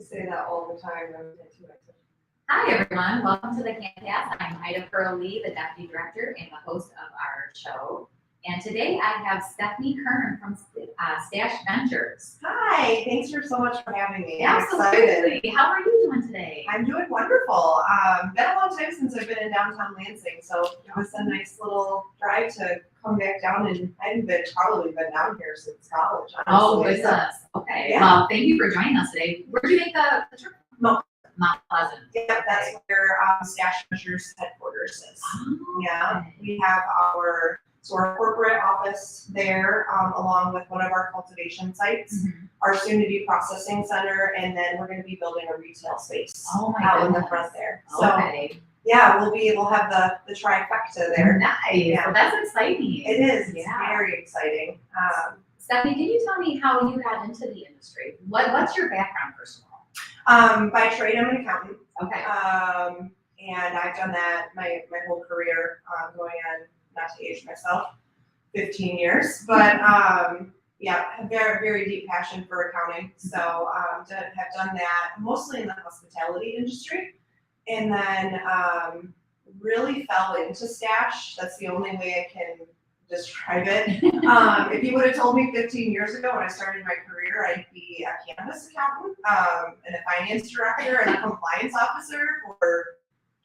I say that all the time. Hi, everyone. Welcome to the Cannabis. I'm Ida Pearl-Lee, the Deputy Director and the host of our show. And today I have Stephanie Kern from Stash Ventures. Hi, thanks so much for having me. Absolutely. How are you doing today? I'm doing wonderful. Been a long time since I've been in downtown Lansing, so it was a nice little drive to come back down, and I haven't probably been down here since college. Honestly. Oh, goodness. Okay. Yeah. Well, thank you for joining us today. Where did you make the trip? Mount Pleasant. Yeah, that's where Stash Ventures headquarters is. Oh, Yeah, okay. we have our corporate office there, along with one of our cultivation sites, our soon-to-be processing center, and then we're going to be building a retail space out in the front there. So, Okay. yeah, we'll have the trifecta there. Nice. Yeah. Well, that's exciting. It is. It's Yeah. very exciting. Stephanie, can you tell me how you got into the industry? What's your background, first of all? By trade, I'm an accountant. Okay. And I've done that my whole career, going on, not to age myself, 15 years. But yeah, a very, very deep passion for accounting. So have done that mostly in the hospitality industry. And then really fell into Stash. That's the only way I can describe it. If you would have told me 15 years ago when I started my career, I'd be a cannabis accountant, and a finance director and a compliance officer for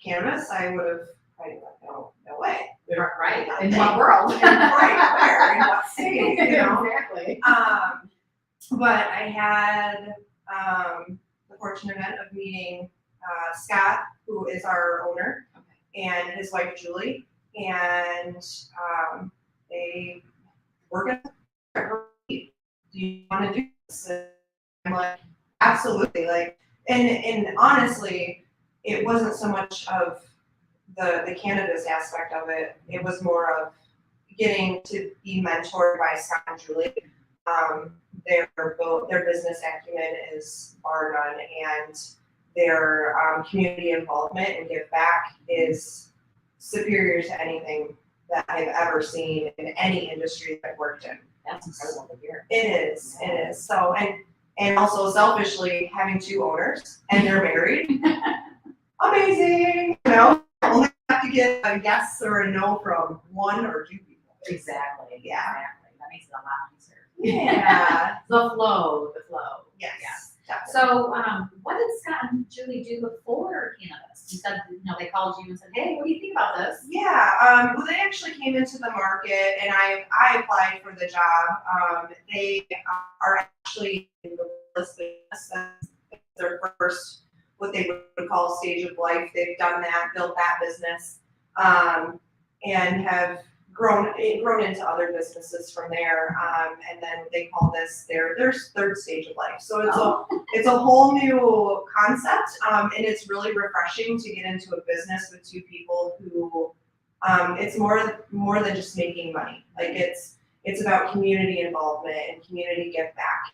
cannabis, I would have probably like, no way. Right. In what world? Right, where? In what city? You know? Exactly. But I had the fortunate event of meeting Scott, who is our owner, and his wife Julie, and they were going to, do you want to do this? And I'm like, absolutely. Like, and honestly, it wasn't so much of the cannabis aspect of it. It was more of getting to be mentored by Scott and Julie. Their business acumen is bar none, and their community involvement and give back is superior to anything that I've ever seen in any industry that I've worked in. That's incredible to hear. It is. So, and also selfishly having two owners and they're married. Amazing. You know, only have to get a yes or a no from one or two people. Exactly. Yeah. Exactly. That makes it a lot easier. Yeah. The flow. Yes. Yeah. Definitely. So, what did Scott and Julie do before cannabis? You said, they called you and said, "Hey, what do you think about this?" Yeah, well, they actually came into the market, and I applied for the job. They are actually in the real estate business. It's their first, what they would call stage of life. They've done that, built that business, and have grown into other businesses from there. And then they call this their third stage of life. So it's a whole new concept, and it's really refreshing to get into a business with two people who, it's more than just making money. Like it's about community involvement and community give back,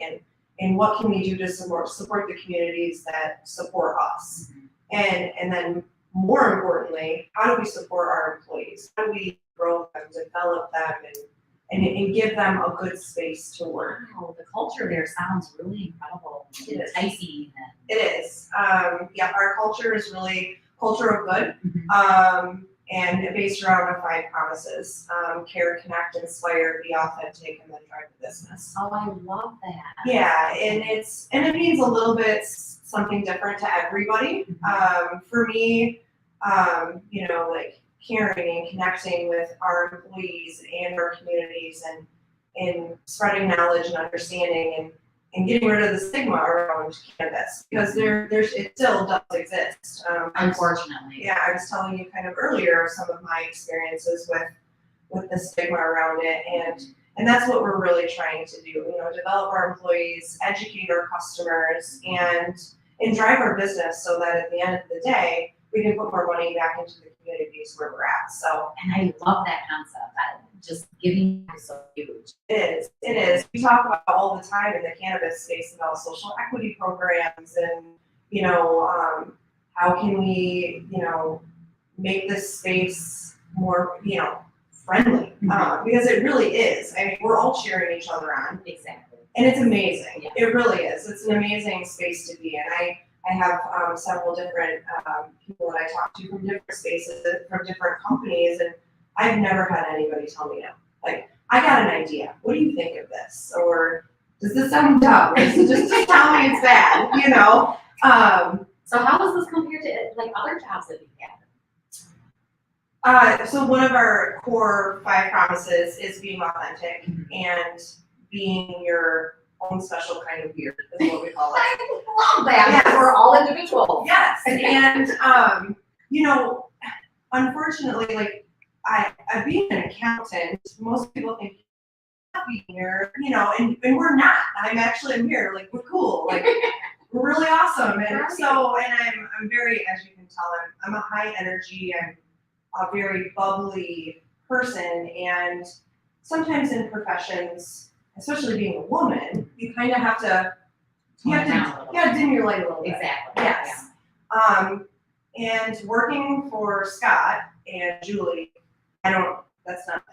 and what can we do to support the communities that support us, and then more importantly, how do we support our employees? How do we grow them, develop them, and give them a good space to work? Wow, the culture there sounds really incredible. It is. Enticing. It is. Yeah, our culture is really culture of good, and based around our 5 promises: care, connect, inspire, be authentic, and then drive the business. Oh, I love that. Yeah, and it means a little bit something different to everybody. For me, like caring and connecting with our employees and our communities, and spreading knowledge and understanding, and getting rid of the stigma around cannabis, because it still does exist. Unfortunately. Yeah, I was telling you kind of earlier some of my experiences with the stigma around it, and that's what we're really trying to do. Develop our employees, educate our customers, and drive our business so that at the end of the day, we can put more money back into the communities where we're at. So, and I love that concept. Just giving is so huge. It is. We talk about all the time in the cannabis space about social equity programs, and how can we make this space more friendly, because it really is. I mean, we're all cheering each other on. Exactly. And it's amazing. Yeah. It really is. It's an amazing space to be in. I have several different people that I talk to from different spaces, from different companies, and I've never had anybody tell me no. Like, I got an idea. What do you think of this? Or does this sound dumb? Or just tell me it's bad, you know? So how does this compare to like other jobs that you've had? So one of our core 5 promises is being authentic and being your own special kind of weird, is what we call it. I love that. Yes. We're all individuals. Yes, and you know, unfortunately, like I being an accountant, most people think I'm here, you know, and we're not. I'm here, like we're cool, like we're really awesome, and so I'm very, as you can tell, I'm a high energy, I'm a very bubbly person, and sometimes in professions, especially being a woman, you kind of have to, dim your light a little bit. Exactly. Yes. And working for Scott and Julie, that's nothing.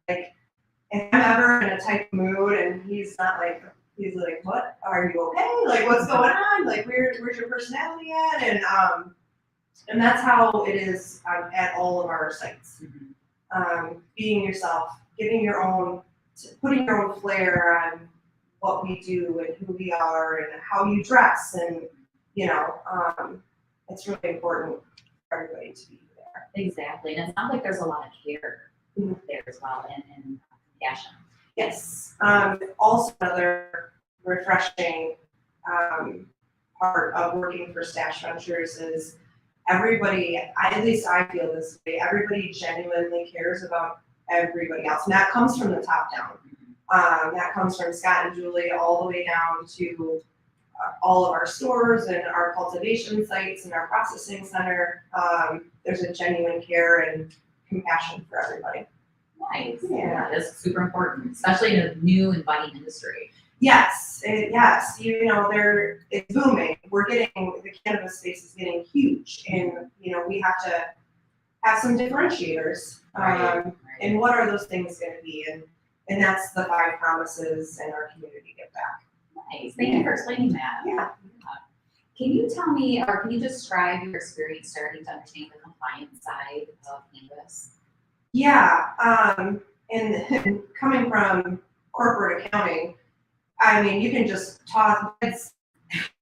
Like, if I'm ever in a type of mood and he's like, what, are you okay? Like, what's going on? Like, where's your personality at? And that's how it is at all of our sites. Being yourself, putting your own flair on what we do and who we are and how you dress, and you know, it's really important for everybody to be there. Exactly, and it sounds like there's a lot of care there as well, and passion. Yes. Also, another refreshing part of working for Stash Ventures is everybody, at least I feel this way, everybody genuinely cares about everybody else. And that comes from the top down. That comes from Scott and Julie all the way down to all of our stores and our cultivation sites and our processing center. There's a genuine care and compassion for everybody. Nice. Yeah. That's super important, especially in a new and budding industry. Yes, yes. You know, it's booming. The cannabis space is getting huge, and you know, we have to have some differentiators. And what are those things going to be? And that's the 5 promises and our community give back. Nice. Thank you for explaining that. Yeah. Can you tell me, or can you describe your experience starting to understand the compliance side of cannabis? Yeah. And coming from corporate accounting, I mean, you can just toss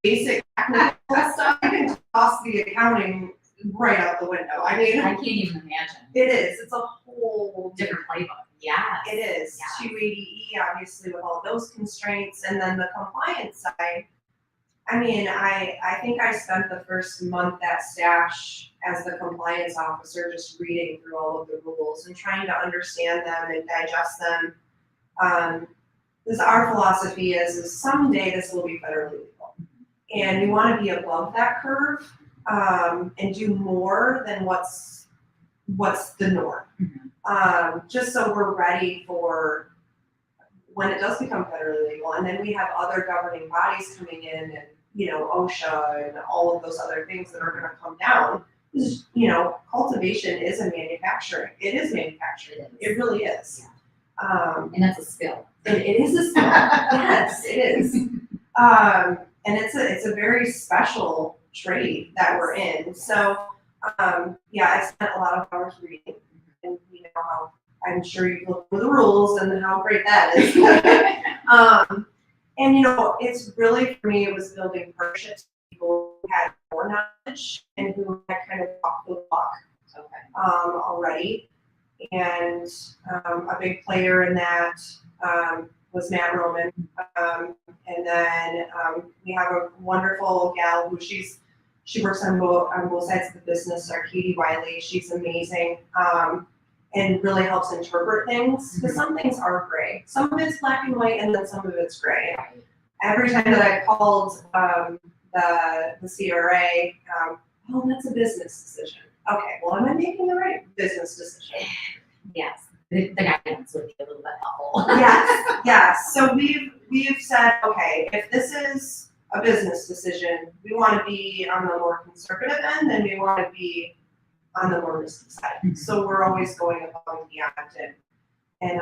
basic technical stuff. You can toss the accounting right out the window. I mean, I can't even imagine. It is. It's a whole Different playbook. Yeah. It is. Yes. 280E, obviously, with all those constraints, and then the compliance side. I mean, I think I spent the first month at Stash as the compliance officer just reading through all of the rules and trying to understand them and digest them. Because our philosophy is someday this will be federally legal. And we want to be above that curve and do more than what's the norm. Just so we're ready for when it does become federally legal. And then we have other governing bodies coming in, and you know, OSHA and all of those other things that are going to come down. Because, you know, cultivation is a manufacturing. It is manufacturing. It really is. And that's a skill. And it is a skill. Yes, it is. And it's a very special trade that we're in. So, yeah, I spent a lot of hours reading, and you know how I'm sure you look for the rules and how great that is. And you know, it's really, for me, it was building partnerships with people who had more knowledge and who had kind of walked the walk already. And a big player in that was Matt Roman. And then we have a wonderful gal who she works on both sides of the business, our Katie Wiley. She's amazing. And really helps interpret things, because some things are gray. Some of it's black and white, and then some of it's gray. Every time that I called the CRA, oh, that's a business decision. Okay, well, am I making the right business decision? Yes, the guidance would be a little bit helpful. Yes. So we've said, okay, if this is a business decision, we want to be on the more conservative end, and we want to be on the more risky side. So we're always going above and beyond it. And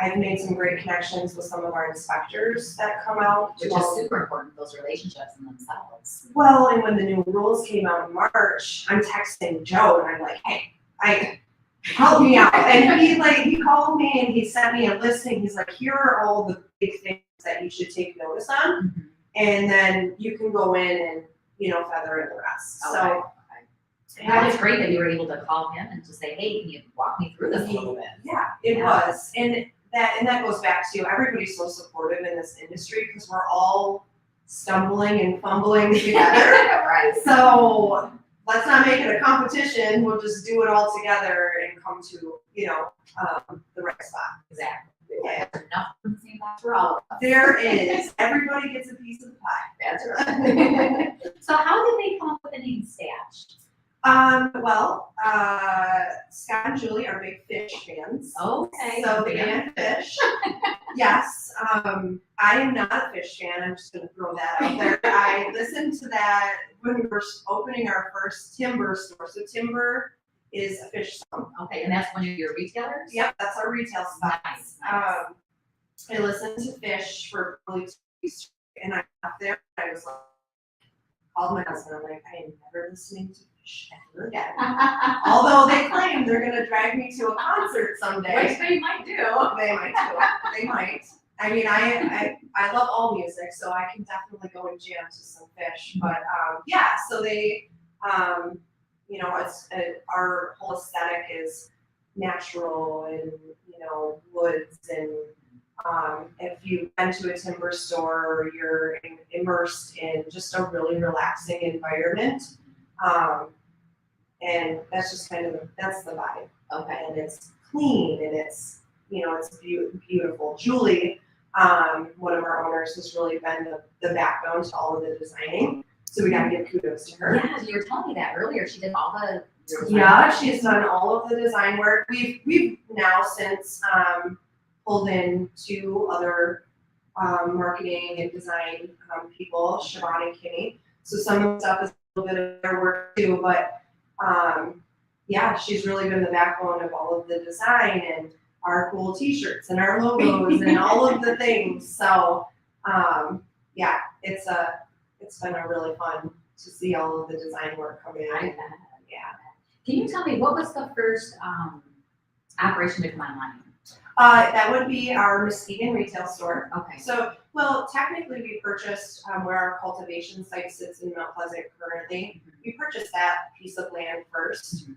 I've made some great connections with some of our inspectors that come out. Which is super important, those relationships in themselves. Well, and when the new rules came out in March, I'm texting Joe and I'm like, hey, help me out. And he called me and he sent me a listing. He's like, here are all the big things that you should take notice on. Mm-hmm. And then you can go in and, feather in the rest. Okay. So That was great that you were able to call him and just say, hey, can you walk me through this a little bit? Yeah, it was. And that goes back to everybody's so supportive in this industry because we're all stumbling and fumbling together. Right. So let's not make it a competition. We'll just do it all together and come to, the right spot. Exactly. Yeah. There's enough in the same box for all of us. There is. Everybody gets a piece of the pie. That's right. So how did they come up with the name Stash? Scott and Julie are big fish fans. Okay. So the band Fish. Yes. I am not a fish fan. I'm just going to throw that out there. I listened to that when we were opening our first Timber store. So Timber is a fish song. Okay, and that's one of your retailers? Yep, that's our retail spot. Nice. I listened to Fish for probably 2 weeks, and I got there. I was like, called my husband. I'm like, I am never listening to Fish ever again. Although they claim they're going to drag me to a concert someday. Which they might do. They might do. They might. I mean, I love all music, so I can definitely go and jam to some Fish. But so they, it's our whole aesthetic is natural and woods and if you've been to a timber store, you're immersed in just a really relaxing environment. And that's just that's the vibe. Okay. And it's clean and it's beautiful. Julie, one of our owners, has really been the backbone to all of the designing. So we got to give kudos to her. Yeah, you were telling me that earlier. She did all the she's done all of the design work. We've now since pulled in 2 other marketing and design people, Siobhan and Kinney. So some of the stuff is a little bit of their work too, but she's really been the backbone of all of the design and our cool t-shirts and our logos and all of the things. So it's been a really fun to see all of the design work come in. Yeah. Can you tell me what was the first operation to come online? That would be our Muskegon retail store. Okay. So, technically we purchased where our cultivation site sits in Mount Pleasant currently. Mm-hmm. We purchased that piece of land first,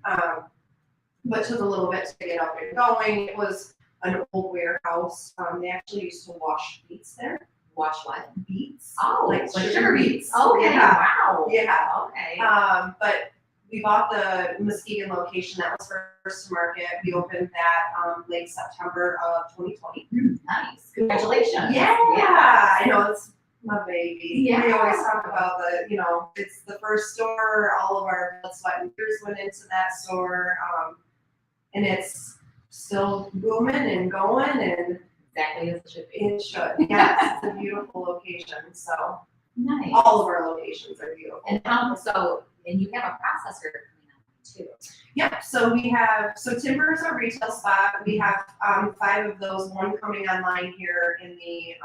but took a little bit to get up and going. It was an old warehouse. They actually used to wash beets there. Wash what? Beets. Oh, like sugar beets. Okay. Yeah. Wow. Yeah. Okay. But we bought the Muskegon location. That was first to market. We opened that late September of 2020. Nice. Congratulations. Yeah. I know, it's my baby. Yeah. We always talk about it's the first store. All of our blood, sweat, and tears went into that store. And it's still booming and going and Exactly as it should be. it should. Yes, it's a beautiful location. So Nice. all of our locations are beautiful. And you have a processor coming up too. Yep. So Timber is our retail spot. We have 5 of those. One coming online here in the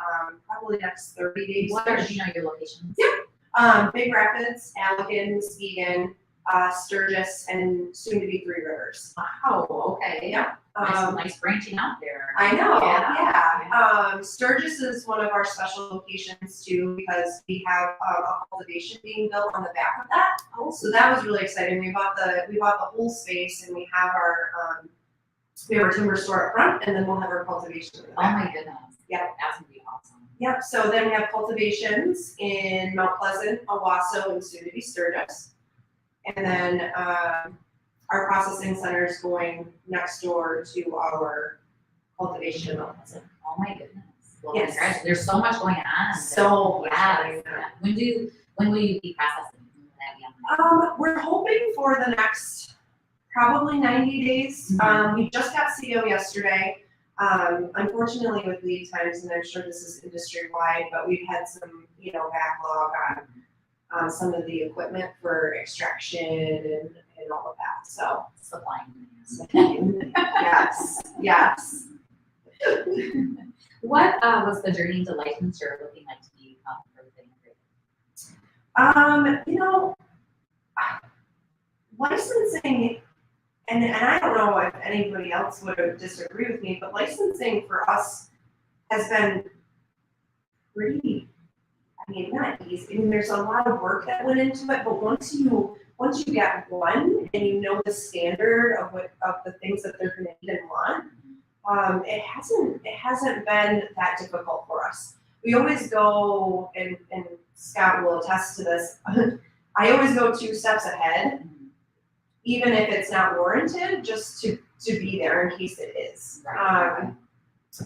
probably next 30 days. What are your locations? Yep. Big Rapids, Allegan, Muskegon, Sturgis, and soon to be 3 Rivers. Wow. Okay. Yeah. Nice branching out there. I know. Yeah. Sturgis is one of our special locations too because we have a cultivation being built on the back of that. Oh, So that was really exciting. We bought the whole space and we have our timber store up front and then we'll have our cultivation in the oh back. my goodness. Yeah. That's gonna be awesome. Yep. So then we have cultivations in Mount Pleasant, Owasso, and soon to be Sturgis. And then our processing center is going next door to our cultivation in Mount Pleasant. Oh my goodness. Well, Yes. congrats. There's so much going on. So Yes. When will you be processing? When will that be on? We're hoping for the next probably 90 days. We just got CO yesterday. Unfortunately with lead times, and I'm sure this is industry wide, but we've had some, backlog on some of the equipment for extraction and all of that. So Supplying. yes. What was the journey to licensure looking like to you for the You know, licensing, and I don't know if anybody else would disagree with me, but licensing for us has been pretty, I mean, not easy. I mean, there's a lot of work that went into it, but once you get one and you know the standard of the things that they're going to need and want, it hasn't been that difficult for us. We always go, and Scott will attest to this. I always go 2 steps ahead, even if it's not warranted, just to be there in case it is. Right.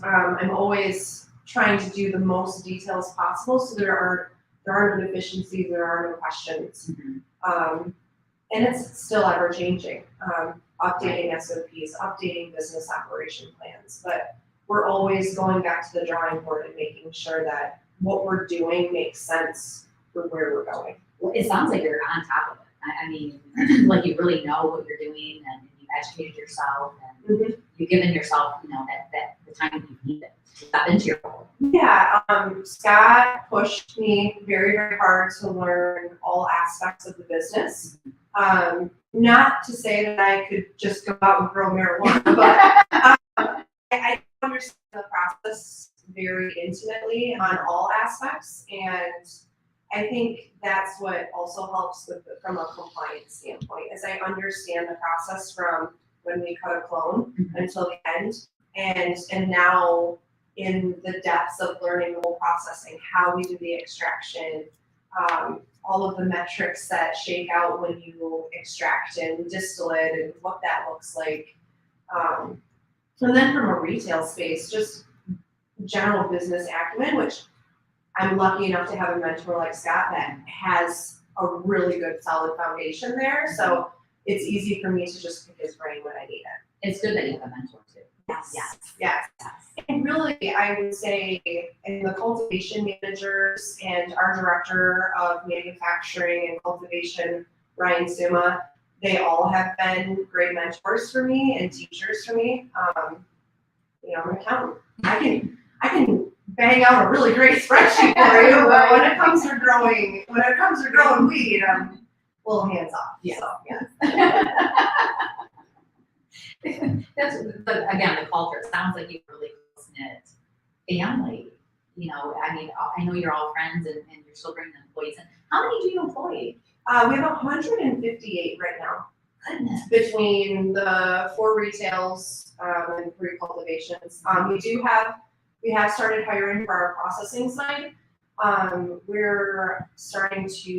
I'm always trying to do the most details possible, so there aren't no deficiencies, there are no questions. And it's still ever changing, updating SOPs, updating business operation plans, but we're always going back to the drawing board and making sure that what we're doing makes sense for where we're going. Well, it sounds like you're on top of it. I mean, like you really know what you're doing, and you educated yourself, and you've given yourself, that the time you need it to step into your role. Yeah, Scott pushed me very, very hard to learn all aspects of the business. Not to say that I could just go out and grow marijuana, but I understand the process very intimately on all aspects, and I think that's what also helps from a compliance standpoint, is I understand the process from when we cut a clone until the end, and now in the depths of learning the whole processing, how we do the extraction, all of the metrics that shake out when you extract and distill it, and what that looks like. And then from a retail space, just general business acumen, which I'm lucky enough to have a mentor like Scott that has a really good solid foundation there. So it's easy for me to just pick his brain when I need it. It's good that you have a mentor too. Yes. And really, I would say in the cultivation managers and our director of manufacturing and cultivation, Ryan Suma, they all have been great mentors for me and teachers for me. I'm an accountant. I can bang out a really great spreadsheet for you, but when it comes to growing weed, I'm a little hands off. Yes. So. That's, but again, the culture, it sounds like you're really close-knit family. I mean, I know you're all friends and you're still bringing employees in. How many do you employ? We have 158 right now. Goodness. Between the 4 retails and 3 cultivations. We have started hiring for our processing side. We're starting to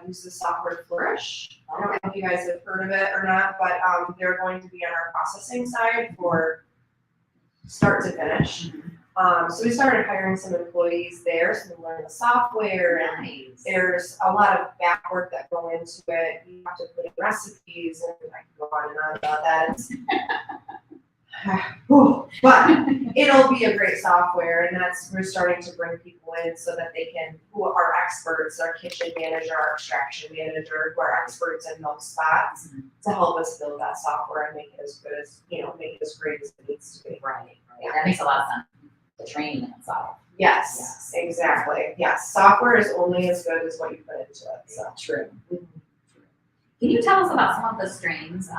use the software Flourish. I don't know if you guys have heard of it or not, but they're going to be on our processing side for start to finish. So we started hiring some employees there, so we learn the software. Nice. There's a lot of back work that go into it. You have to put in recipes, and I can go on and on about that. But it'll be a great software, and we're starting to bring people in so that they can, who are experts, our kitchen manager, our extraction manager, who are experts in those spots, to help us build that software and make it as good as, make it as great as it needs to be. Right. Yeah. That makes a lot of sense. The training in itself. Yes, exactly. Yes, software is only as good as what you put into it. So true. Can you tell us about some of the strains,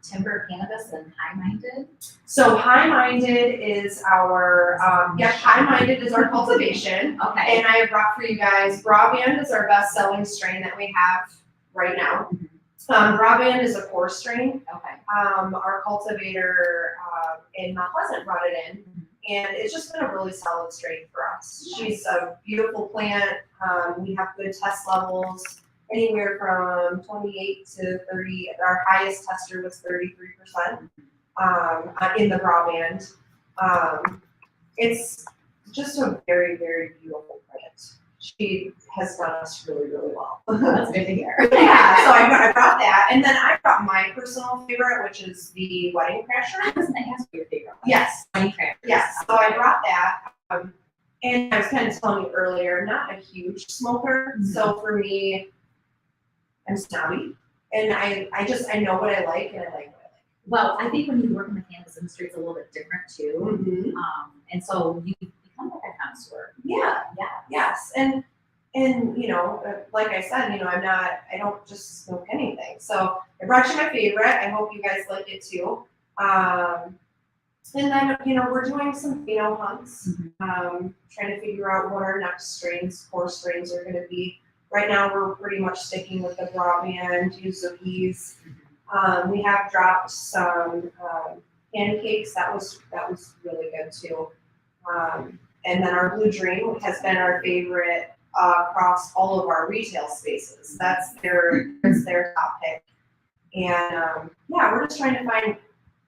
Timber, Cannabis, and High Minded? So High Minded is our, High Minded is our cultivation. Okay. And I brought for you guys, Brabant is our best selling strain that we have right now. Brabant is a core strain. Okay. Our cultivator in Mount Pleasant brought it in, and it's just been a really solid strain for us. She's a beautiful plant. We have good test levels. Anywhere from 28 to 30. Our highest tester was 33% in the Brabant. It's just a very, very beautiful plant. She has done us really, really well. That's good to hear. Yeah, so I brought that, and then I brought my personal favorite, which is the Wedding Crasher. I was going to ask for your favorite one. Yes. Wedding Crashers. Yes, so I brought that. And I was kind of telling you earlier, not a huge smoker. So for me, I'm snobby, and I know what I like, and I like what I like. Well, I think when you work in the cannabis industry, it's a little bit different too. Mhm. And so you become like a connoisseur. Yeah. Yeah. Yes. And you know, like I said, you know, I don't just smoke anything. So I brought you my favorite. I hope you guys like it too. And then, you know, we're doing some pheno hunts, trying to figure out what our next strains, core strains are going to be. Right now, we're pretty much sticking with the broadband, use of ease. We have dropped some pancakes. That was really good too. And then our Blue Dream has been our favorite across all of our retail spaces. That's their top pick. And yeah, we're just trying to find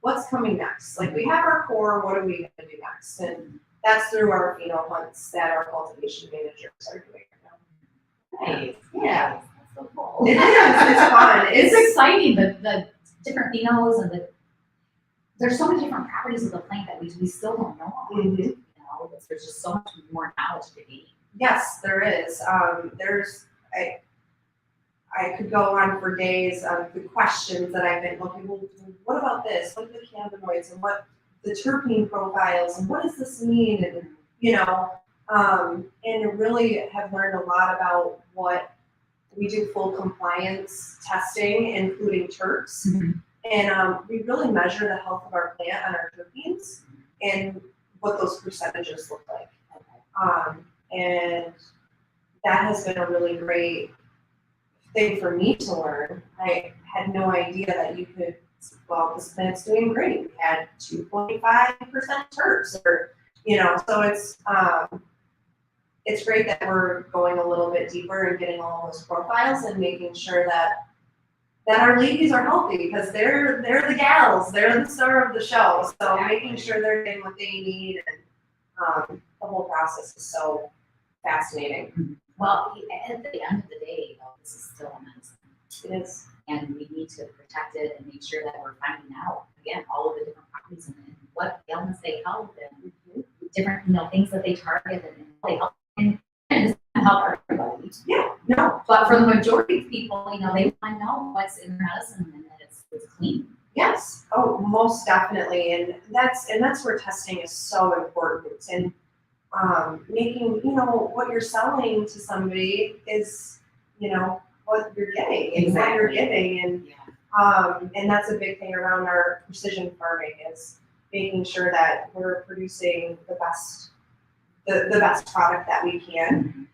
what's coming next. Like we have our core, what are we going to do next? And that's through our pheno hunts that our cultivation managers are doing right now. Nice. Yeah. That's so cool. It is. It's fun. It's exciting, the different phenos and there's so many different properties of the plant that we still don't know about. Mhm. You know, there's just so much more knowledge to gain. Yes, there is. I could go on for days of the questions that I've been looking. Well, what about this? What are the cannabinoids and what the terpene profiles and what does this mean? And you know, and really have learned a lot about what we do full compliance testing, including terps, and we really measure the health of our plant on our terpenes and what those percentages look like. And that has been a really great thing for me to learn. I had no idea that you could, well, this plant's doing great. We had 2.5% terps, or, you know, so it's great that we're going a little bit deeper and getting all those profiles and making sure that our ladies are healthy, because they're the gals, they're the star of the show. So making sure they're getting what they need, and the whole process is so fascinating. Well, at the end of the day, though, this is still a medicine. It is. And we need to protect it and make sure that we're finding out, again, all of the different properties and what ailments they help and different, you know, things that they target and they help. And it doesn't help everybody. Yeah, no. But for the majority of people, you know, they want to know what's in their medicine and that it's clean. Yes. Oh, most definitely. And that's where testing is so important. And making, you know, what you're selling to somebody is, you know, what you're getting and what you're giving. And that's a big thing around our precision farming, is making sure that we're producing the best product that we can.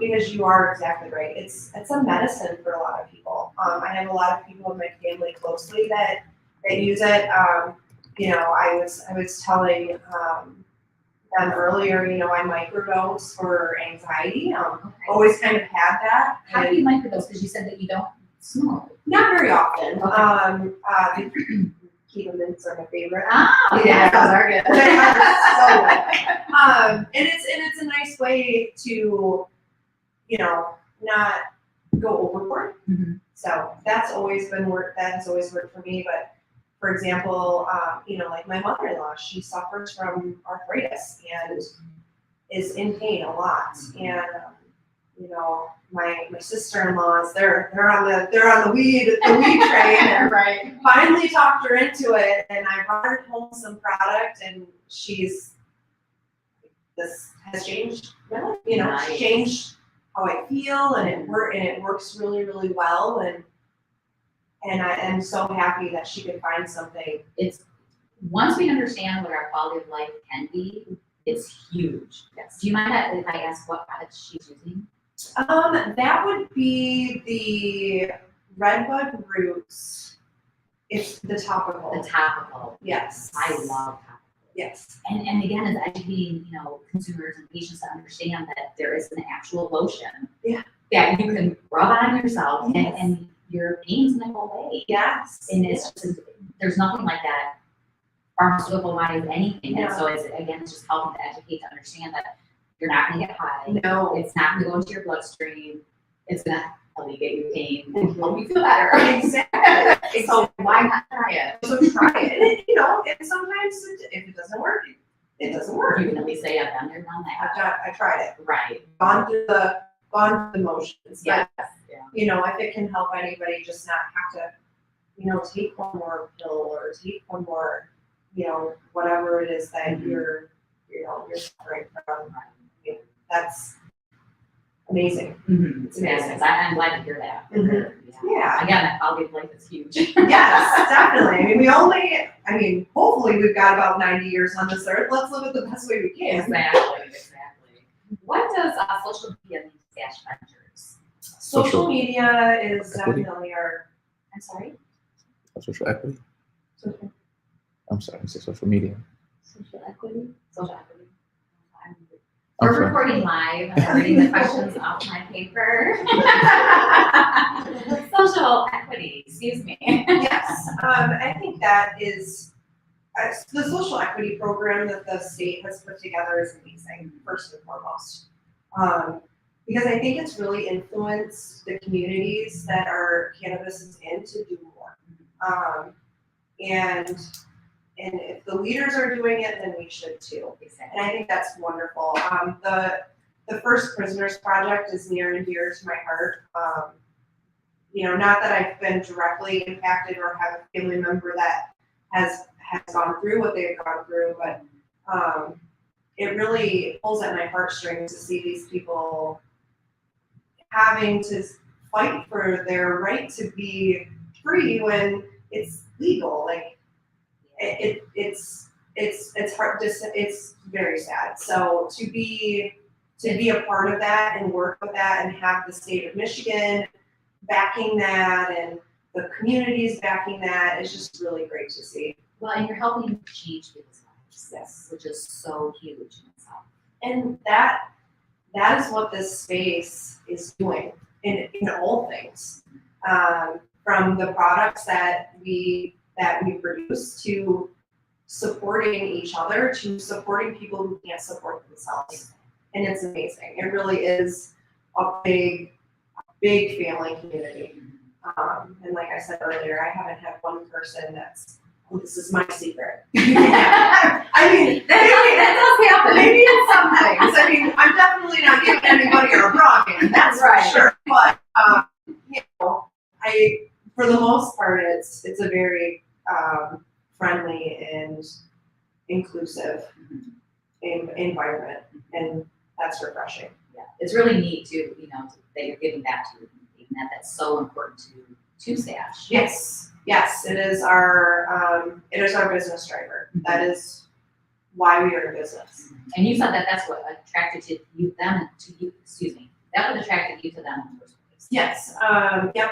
Because you are exactly right. It's a medicine for a lot of people. I have a lot of people in my family closely that use it. You know, I was telling them earlier, you know, I microdose for anxiety. Always kind of had that. How do you microdose? Because you said that you don't smoke. Not very often. Okay. Kiva mints are my favorite. Oh, yeah, those are good. They are so good. And it's a nice way to, you know, not go overboard. So that's always been work. That has always worked for me. But for example, you know, like my mother-in-law, she suffers from arthritis and is in pain a lot. And you know, my sister-in-laws, they're on the weed train, and Right. finally talked her into it. And I brought her home some product, and this has changed, really, you know, Nice. changed how I feel, and it works really, really well. And I am so happy that she could find something. It's once we understand what our quality of life can be, it's huge. Yes. Do you mind if I ask what product she's using? That would be the Redbud Roots. It's the topical. The topical. Yes. I love topical. Yes. And again, it's educating, you know, consumers and patients to understand that there is an actual lotion that you can rub on yourself, and your pain's gonna go away. Yes. And it's just, there's nothing like that pharmaceutical wise anything. And No. so it's just helping to educate, to understand that you're not gonna get high. No. It's not gonna go into your bloodstream. It's gonna alleviate your pain and help you feel better. Exactly. So why not try it? So try it. And it, you know, and sometimes if it doesn't work, it doesn't work. You can at least say I've done that. I tried it. Right. Gone through the motions. Yes. But, you know, if it can help anybody just not have to, take one more pill or take one more, whatever it is that you're suffering from. That's amazing. It's amazing. I'm glad to hear that. Yeah. Again, quality of life is huge. Yes, definitely. Hopefully we've got about 90 years on this earth. Let's live it the best way we can. Exactly. What does social media mean to Stash Ventures? Social media is equity. definitely our. I'm sorry? Social equity. Social I'm sorry, it's social media. equity? Social equity. I'm We're sorry. recording live. I'm reading the questions off my paper. Social equity, excuse me. Yes, I think that is, the social equity program that the state has put together is amazing, first and foremost. Because I think it's really influenced the communities that our cannabis is in to do more. And if the leaders are doing it, then we should too. And I think that's wonderful. The First Prisoners Project is near and dear to my heart. Not that I've been directly impacted or have a family member that has gone through what they've gone through, but it really pulls at my heartstrings to see these people having to fight for their right to be free when it's legal. Like it's hard. It's very sad. So to be a part of that and work with that and have the state of Michigan backing that and the communities backing that is just really great to see. Well, and you're helping change people's lives. Yes. Which is so huge in itself. And that is what this space is doing in all things. From the products that we produce to supporting each other to supporting people who can't support themselves. And it's amazing. It really is a big family community. And like I said earlier, I haven't had one person this is my secret. That does happen. Maybe in some things. I'm definitely not giving anybody a rocket. That's right. For sure. But for the most part, it's a very friendly and inclusive environment, and that's refreshing. Yeah, it's really neat too, that you're giving back to the community, and that's so important to Stash. Yes, it is our business driver. That is why we are in business. And you said that's what attracted that what attracted you to them in the first place. Yes.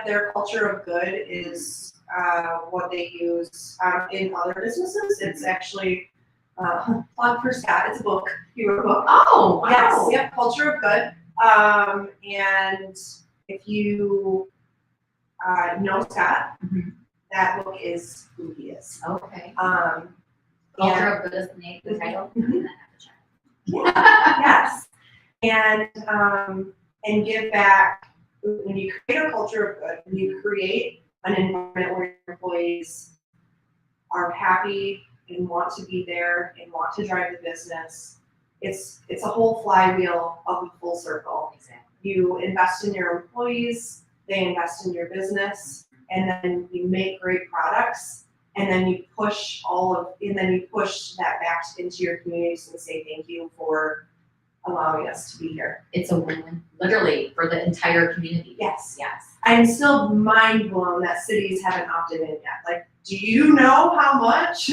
Their culture of good is what they use in other businesses. It's actually plug for Scott. It's a book. He wrote a book. Oh, wow. Yes. Yep. Culture of good. And if you know Scott, that book is who he is. Okay. Culture of good is the name, the title. Yes. And give back. When you create a culture of good, when you create an environment where your employees are happy and want to be there and want to drive the business, it's a whole flywheel of a full circle. Exactly. You invest in your employees, they invest in your business, and then you make great products, and then you push that back into your communities and say thank you for allowing us to be here. It's a win-win, literally, for the entire community. Yes. Yes. I'm still mind blown that cities haven't opted in yet. Like, do you know how much?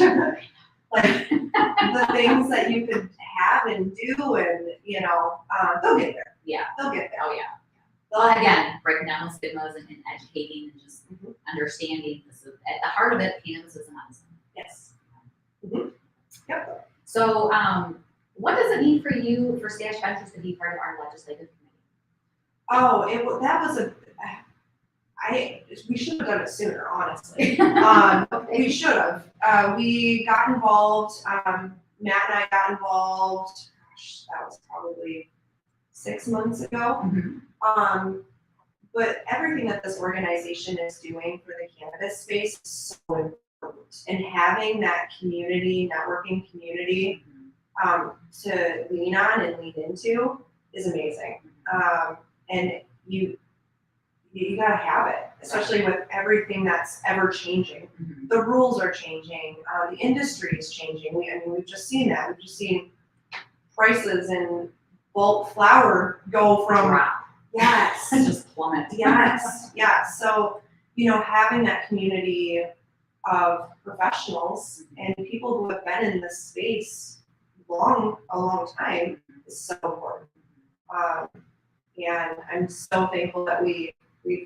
Like the things that you could have and do, and they'll get there. Yeah. They'll get there. Oh yeah. Well, again, breaking down the stigmas and educating and just understanding this is, at the heart of it, cannabis is a medicine. Yes. Yep. So, what does it mean for you, for Stash Ventures, to be part of our legislative committee? Oh, we should have done it sooner, honestly. We should have. We got involved, Matt and I got involved, gosh, that was probably 6 months ago. But everything that this organization is doing for the cannabis space is so important. And having that community, networking community, to lean on and lean into is amazing. And you gotta have it, especially with everything that's ever changing. Mhm. The rules are changing, the industry is changing. We've just seen that. We've just seen prices in bulk flour go from, Drop. yes, Just plummet. yes, yes. So, having that community of professionals and people who have been in this space a long time is so important. And I'm so thankful that we've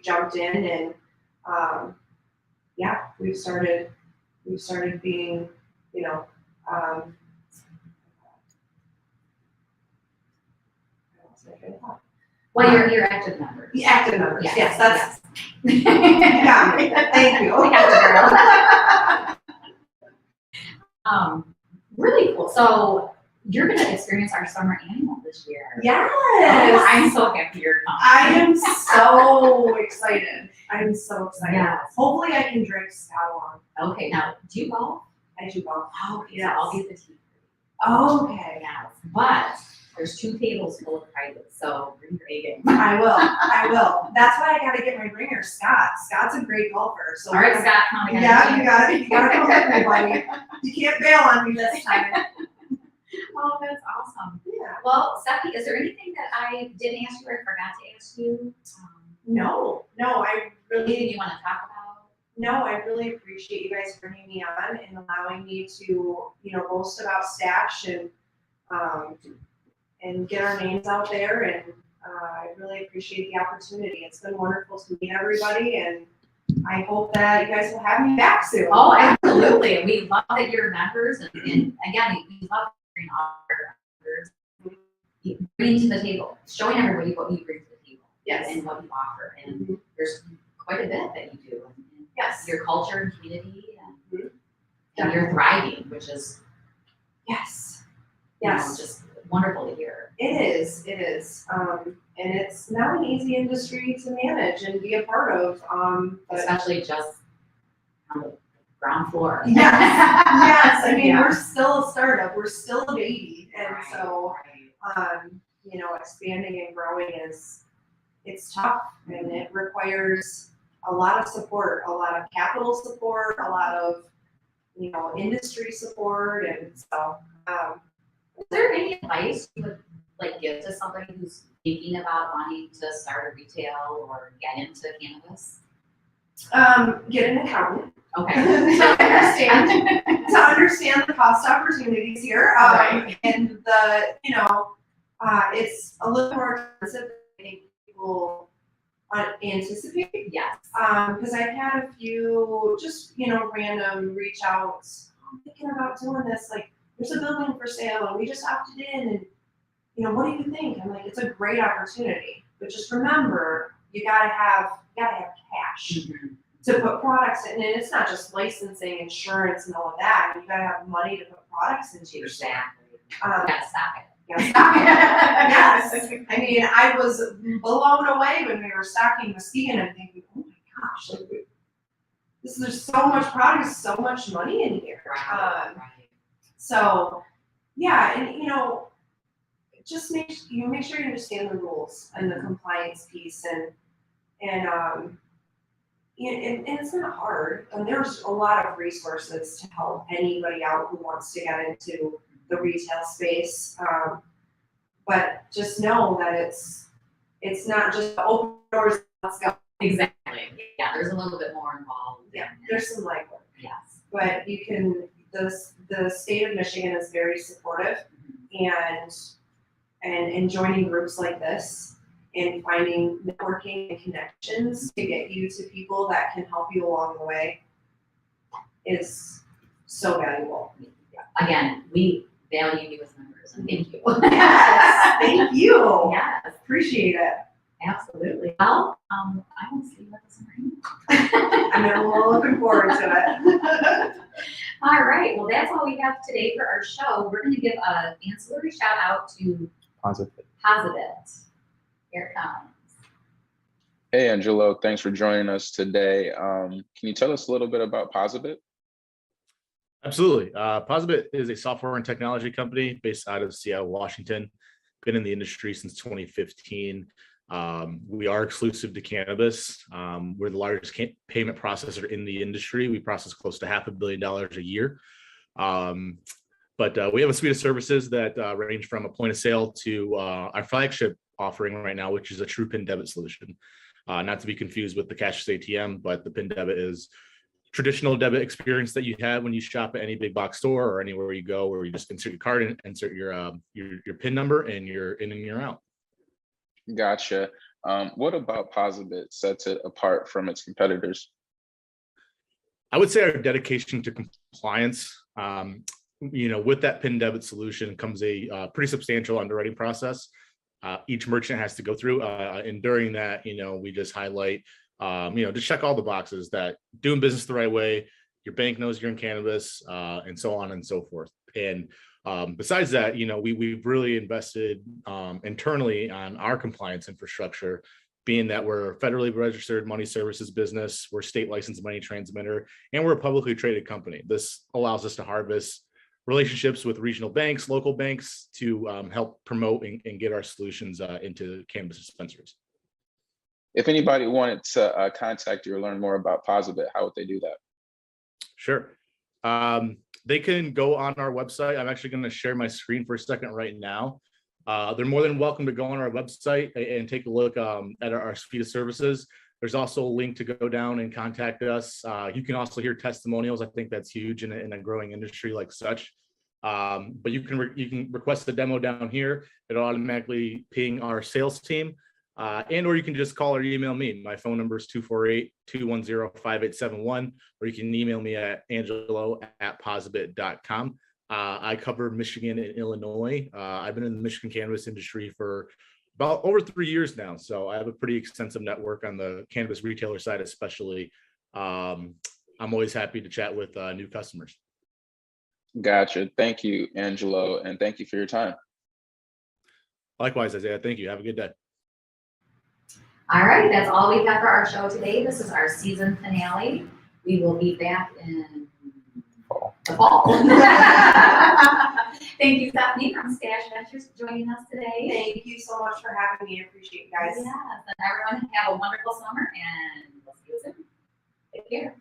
jumped in and we've started being, um, Well, you're active members. the active members. Yes, that's yeah. thank you. We got the girl. Really cool. So you're gonna experience our summer annual this year. Yes. Oh, I'm so happy you're coming. I am so excited. I'm so excited. Yes. Hopefully I can drink stout on. Okay, now do you golf? I do golf. Oh, yeah, Yes. I'll get the tea. Okay. Yes, but there's 2 tables full of prizes, so bring your A game. I will. That's why I gotta get my ringer, Scott. Scott's a great golfer. So All right, Scott, come again. yeah, you gotta come with me, buddy. You can't bail on me this time. Oh, that's awesome. Yeah. Well, Stephanie, is there anything that I didn't ask you or forgot to ask you? No, I really Anything you want to talk about? No, I really appreciate you guys bringing me on and allowing me to, boast about Stash and get our names out there. And I really appreciate the opportunity. It's been wonderful to meet everybody, and I hope that you guys will have me back soon. Oh, absolutely. We love that you're members, and again, we love hearing all our members bringing to the table, showing everybody what you bring to the table. Yes. And what you offer. And there's quite a bit that you do. And Yes. your culture and community, and you're thriving, which is Yes. just wonderful to hear. It is. And it's not an easy industry to manage and be a part of. But Especially just on the ground floor. yes. I mean, Yeah. we're still a startup. We're still a baby. And Right, so, right. expanding and growing it's tough, and it requires a lot of support, a lot of capital support, a lot of, industry support. And so, Is there any advice you would give to somebody who's thinking about wanting to start a retail or get into cannabis? get an accountant. Okay. to understand the cost opportunities here. Right. And it's a little more expensive than I think people anticipate. Yes. Because I've had a few just, random reach outs. I'm thinking about doing this, there's a building for sale and we just opted in, and what do you think? I'm like, it's a great opportunity, but just remember, you gotta have cash to put products in, and it's not just licensing, insurance, and all of that. You gotta have money to put products into your store. Exactly. You gotta stock it. Yes. I mean, I was blown away when we were stocking Mesquite, and I'm thinking, oh my gosh, there's so much product, so much money in here. Right. So, yeah, and just make sure you understand the rules and the compliance piece, and it's not hard. And there's a lot of resources to help anybody out who wants to get into the retail space. But just know that it's not just open doors, let's go. Exactly. Yeah, there's a little bit more involved. Yeah, there's some legwork. Yes. But you can, the state of Michigan is very supportive, and joining groups like this and finding networking and connections to get you to people that can help you along the way is so valuable. Again, we value you as members, and thank you. Yes, thank you. Yes, Appreciate it. absolutely. Well, I will see you at the summer. We're looking forward to it. All right, well, that's all we have today for our show. We're going to give an ancillary shout out to Posibit. Posibit. Here it comes. Hey, Angelo, thanks for joining us today. Can you tell us a little bit about Posibit? Absolutely. Posibit is a software and technology company based out of Seattle, Washington. Been in the industry since 2015. We are exclusive to Cannabis. We're the largest payment processor in the industry. We process close to $500 million a year. But we have a suite of services that range from a point of sale to our flagship offering right now, which is a true PIN debit solution. Not to be confused with the cashless ATM, but the PIN debit is traditional debit experience that you have when you shop at any big box store or anywhere you go, where you just insert your card and insert your PIN number, and you're in and you're out. Gotcha. What about Posibit sets it apart from its competitors? I would say our dedication to compliance. With that PIN debit solution comes a pretty substantial underwriting process. Each merchant has to go through, and during that, we just highlight, just check all the boxes that doing business the right way, your bank knows you're in cannabis, and so on and so forth. And besides that, we've really invested internally on our compliance infrastructure, being that we're a federally registered money services business, we're state licensed money transmitter, and we're a publicly traded company. This allows us to harvest relationships with regional banks, local banks, to help promote and get our solutions into cannabis dispensaries. If anybody wanted to contact you or learn more about Posibit, how would they do that? Sure. They can go on our website. I'm actually going to share my screen for a second right now. They're more than welcome to go on our website and take a look at our suite of services. There's also a link to go down and contact us. You can also hear testimonials. I think that's huge in a growing industry like such. But you can request a demo down here. It'll automatically ping our sales team, or you can just call or email me. My phone number is 248-210-5871, or you can email me at angelo@posibit.com. I cover Michigan and Illinois. I've been in the Michigan cannabis industry for about over 3 years now, so I have a pretty extensive network on the cannabis retailer side, especially. I'm always happy to chat with new customers. Gotcha. Thank you, Angelo, and thank you for your time. Likewise, Isaiah. Thank you. Have a good day. All right, that's all we have for our show today. This is our season finale. We will be back in the fall. Thank you, Stephanie from Stash Ventures, for joining us today. Thank you so much for having me. I appreciate you guys. Yes, and everyone have a wonderful summer, and we'll see you soon. Take care.